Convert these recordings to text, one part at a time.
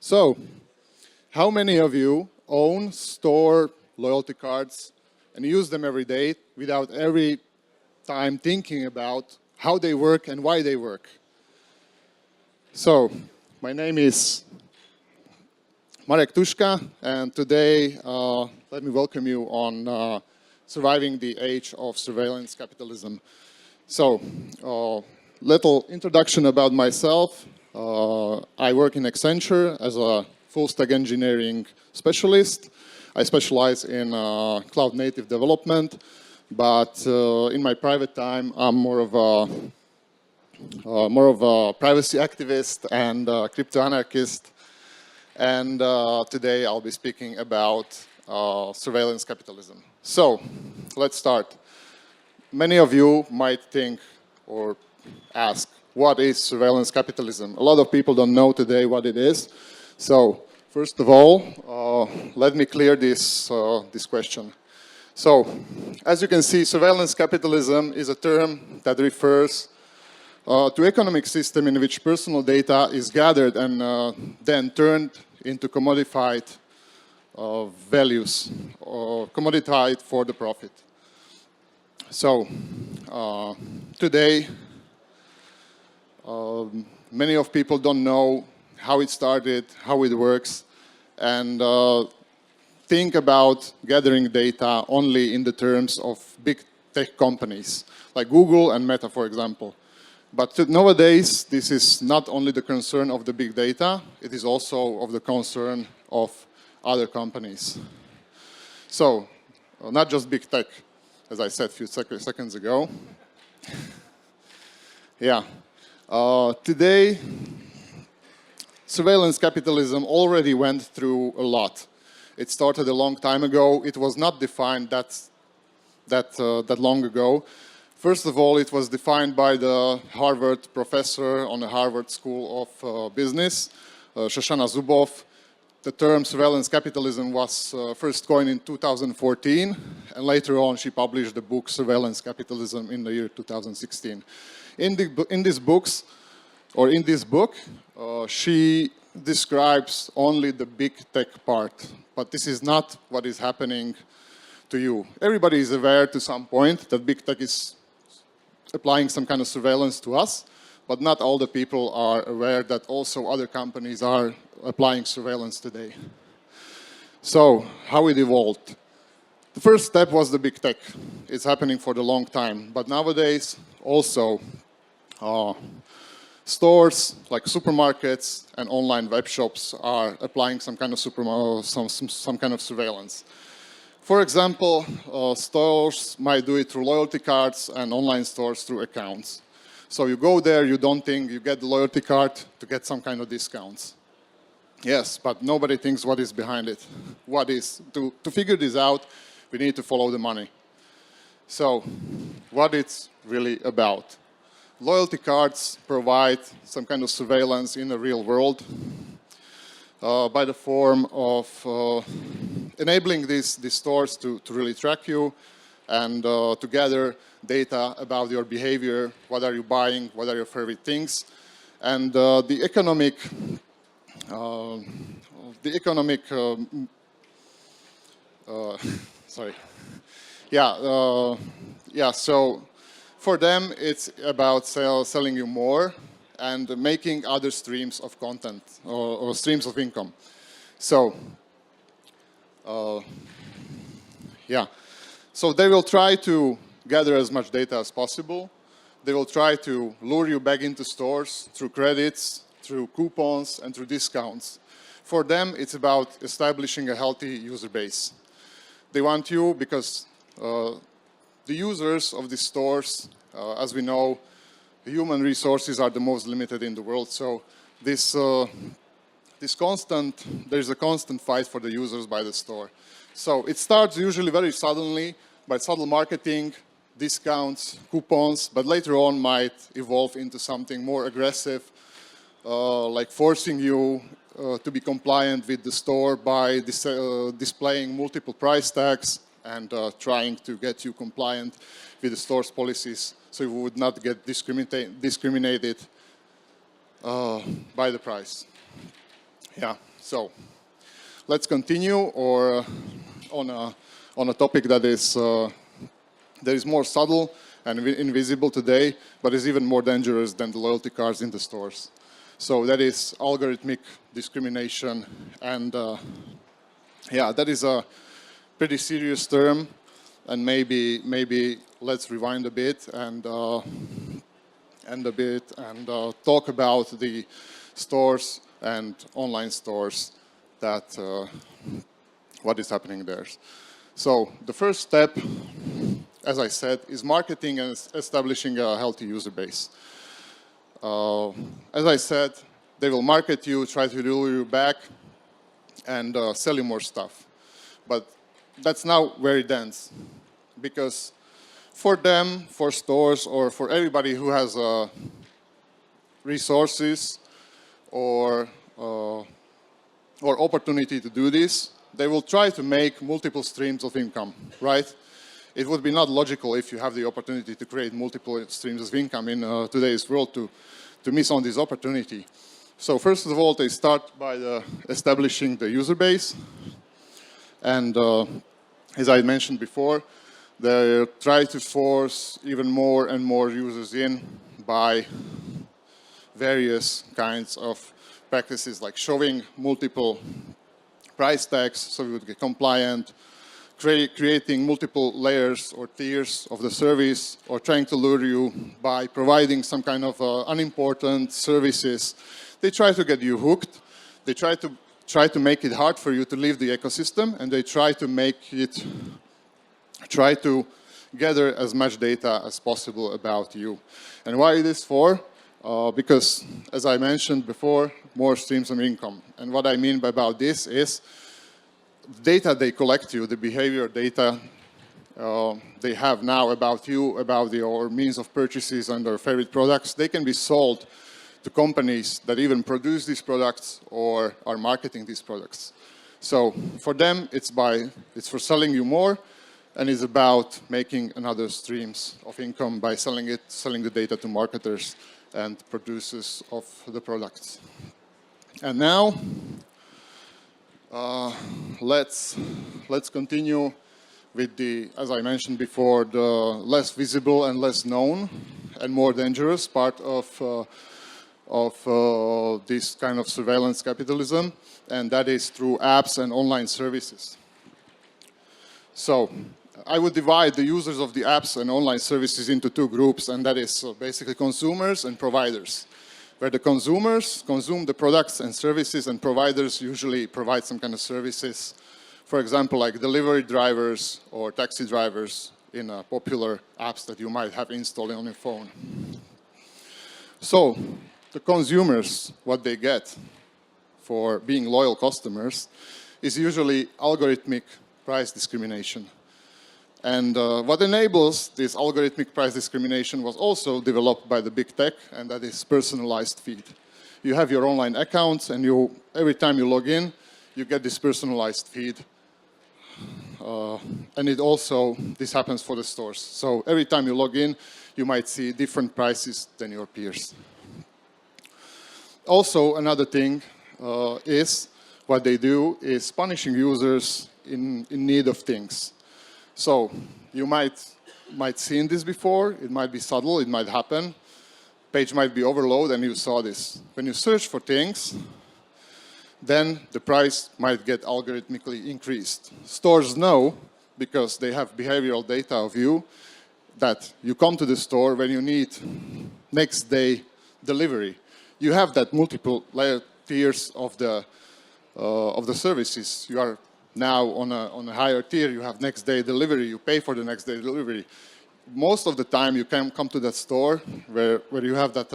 So, how many of you own, store loyalty cards and use them every day without every time thinking about how they work and why they work? So, my name is Marek Tuška, and today let me welcome you on surviving the age of surveillance capitalism. So, little introduction about myself. I work in Accenture as a full-stack engineering specialist. I specialize in cloud-native development, but in my private time, I'm more of a privacy activist and crypto anarchist. And today I'll be speaking about surveillance capitalism. So, let's start. Many of you might think or ask, what is surveillance capitalism? A lot of people don't know today what it is. So, first of all, let me clear this question. So, as you can see, surveillance capitalism is a term that refers to economic system in which personal data is gathered and then turned into commodified values, or commodified for the profit. So, today, many of people don't know how it started, how it works, and think about gathering data only in the terms of big tech companies, like Google and Meta, for example. But nowadays, this is not only the concern of the big data, it is also of the concern of other companies. So, not just big tech, as I said a few seconds ago. Yeah. Today, surveillance capitalism already went through a lot. It started a long time ago. It was not defined that long ago. First of all, it was defined by the Harvard professor on the Harvard School of Business, Shoshana Zuboff. The term surveillance capitalism was first coined in 2014, and later on she published the book Surveillance Capitalism in the year 2016. In this book, she describes only the big tech part, but this is not what is happening to you. Everybody is aware to some point that big tech is applying some kind of surveillance to us, but not all the people are aware that also other companies are applying surveillance today. So, how it evolved? The first step was the big tech. It's happening for a long time, but nowadays also stores like supermarkets and online web shops are applying some kind of some kind of surveillance. For example, stores might do it through loyalty cards and online stores through accounts. So you go there, you don't think you get the loyalty card to get some kind of discounts. Yes, but nobody thinks what is behind it. What is, to figure this out, we need to follow the money. So, what it's really about? Loyalty cards provide some kind of surveillance in the real world by the form of enabling these stores to really track you and to gather data about your behavior, what are you buying, what are your favorite things, and the economic sorry, yeah. So for them, it's about selling you more and making other streams of content or streams of income. So, yeah. So they will try to gather as much data as possible. They will try to lure you back into stores through credits, through coupons, and through discounts. For them, it's about establishing a healthy user base. They want you because the users of these stores, as we know, the human resources are the most limited in the world. So there's a constant fight for the users by the store. So it starts usually very suddenly by subtle marketing, discounts, coupons, but later on might evolve into something more aggressive, like forcing you to be compliant with the store by displaying multiple price tags and trying to get you compliant with the store's policies so you would not get discriminated by the price. Yeah. So let's continue, or on a topic that is more subtle and invisible today, but is even more dangerous than the loyalty cards in the stores. So that is algorithmic discrimination, and yeah, that is a pretty serious term. And maybe let's rewind a bit and talk about the stores and online stores, that what is happening there. So the first step, as I said, is marketing and establishing a healthy user base. As I said, they will market you, try to lure you back, and sell you more stuff. But that's now very dense, because for them, for stores, or for everybody who has resources or opportunity to do this, they will try to make multiple streams of income, right? It would be not logical, if you have the opportunity to create multiple streams of income in today's world, to miss on this opportunity. So first of all, they start by establishing the user base. And as I mentioned before, they try to force even more and more users in by various kinds of practices, like showing multiple price tags so you would get compliant, creating multiple layers or tiers of the service, or trying to lure you by providing some kind of unimportant services. They try to get you hooked. They try to make it hard for you to leave the ecosystem, and they try to gather as much data as possible about you. And why is this for? Because, as I mentioned before, more streams of income. And what I mean about this is data they collect you, the behavior data they have now about you, about your means of purchases and their favorite products, they can be sold to companies that even produce these products or are marketing these products. So for them, it's for selling you more, and it's about making another streams of income by selling the data to marketers and producers of the products. And now, let's continue with the, as I mentioned before, the less visible and less known and more dangerous part of this kind of surveillance capitalism, and that is through apps and online services. So I would divide the users of the apps and online services into two groups, and that is basically consumers and providers, where the consumers consume the products and services, and providers usually provide some kind of services, for example, like delivery drivers or taxi drivers in popular apps that you might have installed on your phone. So the consumers, what they get for being loyal customers is usually algorithmic price discrimination. And what enables this algorithmic price discrimination was also developed by the big tech, and that is personalized feed. You have your online accounts, and every time you log in, you get this personalized feed. And this happens for the stores. So every time you log in, you might see different prices than your peers. Also, another thing is what they do is punishing users in need of things. So you might seen this before. It might be subtle. It might happen. Page might be overloaded, and you saw this. When you search for things, then the price might get algorithmically increased. Stores know, because they have behavioral data of you, that you come to the store when you need next day delivery. You have that multiple layer tiers of the services. You are now on a higher tier. You have next day delivery. You pay for the next day delivery. Most of the time, you can come to that store where you have that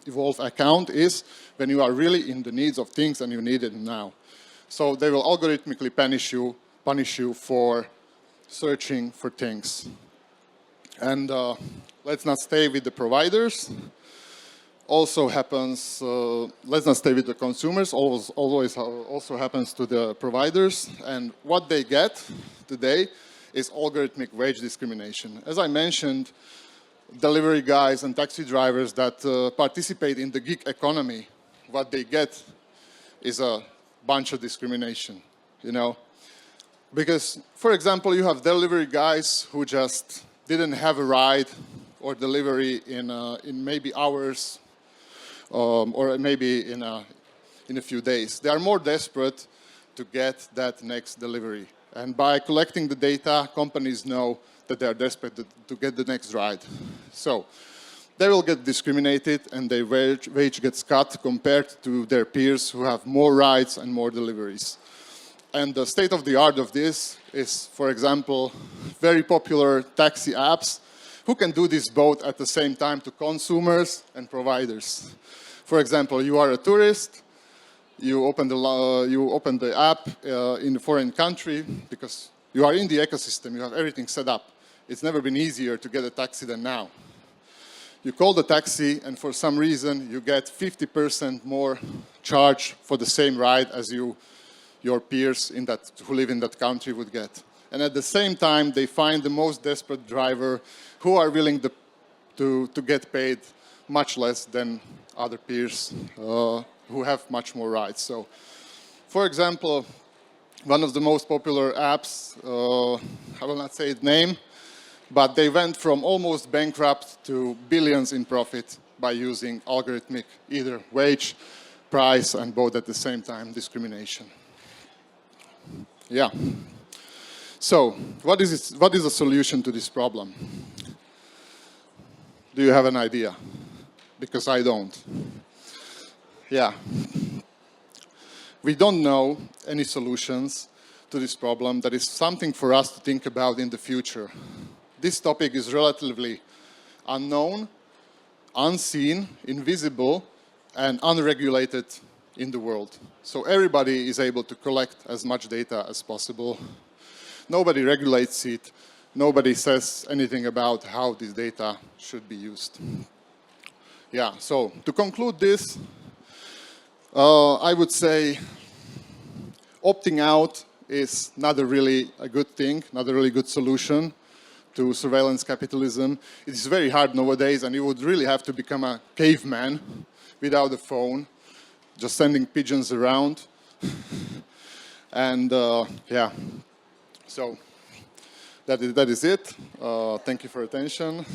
evolved account is when you are really in the needs of things and you need it now. So they will algorithmically punish you for searching for things. And let's not stay with the providers. Also happens, let's not stay with the consumers, always also happens to the providers. And what they get today is algorithmic wage discrimination. As I mentioned, delivery guys and taxi drivers that participate in the gig economy, what they get is a bunch of discrimination, you know? Because, for example, you have delivery guys who just didn't have a ride or delivery in maybe hours or maybe in a few days. They are more desperate to get that next delivery. And by collecting the data, companies know that they are desperate to get the next ride. So they will get discriminated and their wage gets cut compared to their peers who have more rides and more deliveries. And the state of the art of this is, for example, very popular taxi apps who can do this both at the same time to consumers and providers. For example, you are a tourist, you open the app in a foreign country because you are in the ecosystem, you have everything set up. It's never been easier to get a taxi than now. You call the taxi and for some reason you get 50% more charge for the same ride as your peers who live in that country would get. And at the same time, they find the most desperate driver who are willing to get paid much less than other peers who have much more rights. So, for example, one of the most popular apps, I will not say its name, but they went from almost bankrupt to billions in profit by using algorithmic, either wage, price, and both at the same time, discrimination. Yeah. So, what is the solution to this problem? Do you have an idea? Because I don't. Yeah. We don't know any solutions to this problem. That is something for us to think about in the future. This topic is relatively unknown, unseen, invisible, and unregulated in the world. So everybody is able to collect as much data as possible. Nobody regulates it. Nobody says anything about how this data should be used. Yeah, so to conclude this, I would say opting out is not really a good thing, not a really good solution to surveillance capitalism. It is very hard nowadays, and you would really have to become a caveman without a phone, just sending pigeons around. And yeah, so that is it. Thank you for attention.